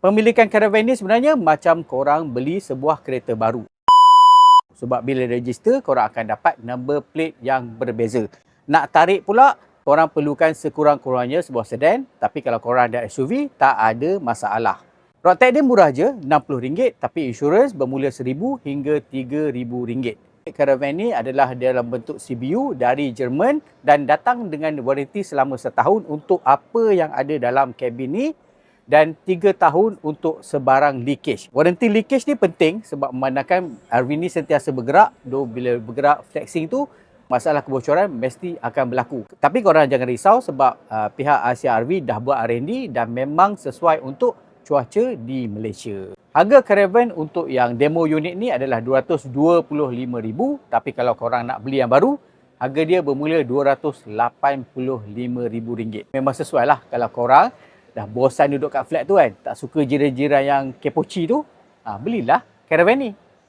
Pemilikan caravan ni sebenarnya macam korang beli sebuah kereta baru. Sebab bila register, korang akan dapat number plate yang berbeza. Nak tarik pula, korang perlukan sekurang-kurangnya sebuah sedan. Tapi kalau korang ada SUV, tak ada masalah. Road tax dia murah je, RM60. Tapi insurans bermula RM1,000 hingga RM3,000. Caravan ni adalah dalam bentuk CBU dari Jerman dan datang dengan waranti selama setahun untuk apa yang ada dalam kabin ni dan 3 tahun untuk sebarang leakage. Waranti leakage ni penting sebab memandangkan RV ni sentiasa bergerak. Bila bergerak flexing tu, masalah kebocoran mesti akan berlaku. Tapi korang jangan risau sebab pihak Asia RV dah buat R&D dan memang sesuai untuk cuaca di Malaysia. Harga caravan untuk yang demo unit ni adalah RM225,000. Tapi kalau korang nak beli yang baru, harga dia bermula RM285,000. Memang sesuai lah kalau korang dah bosan duduk kat flat tu kan. Tak suka jiran-jiran yang kepoci tu. Belilah caravan ni.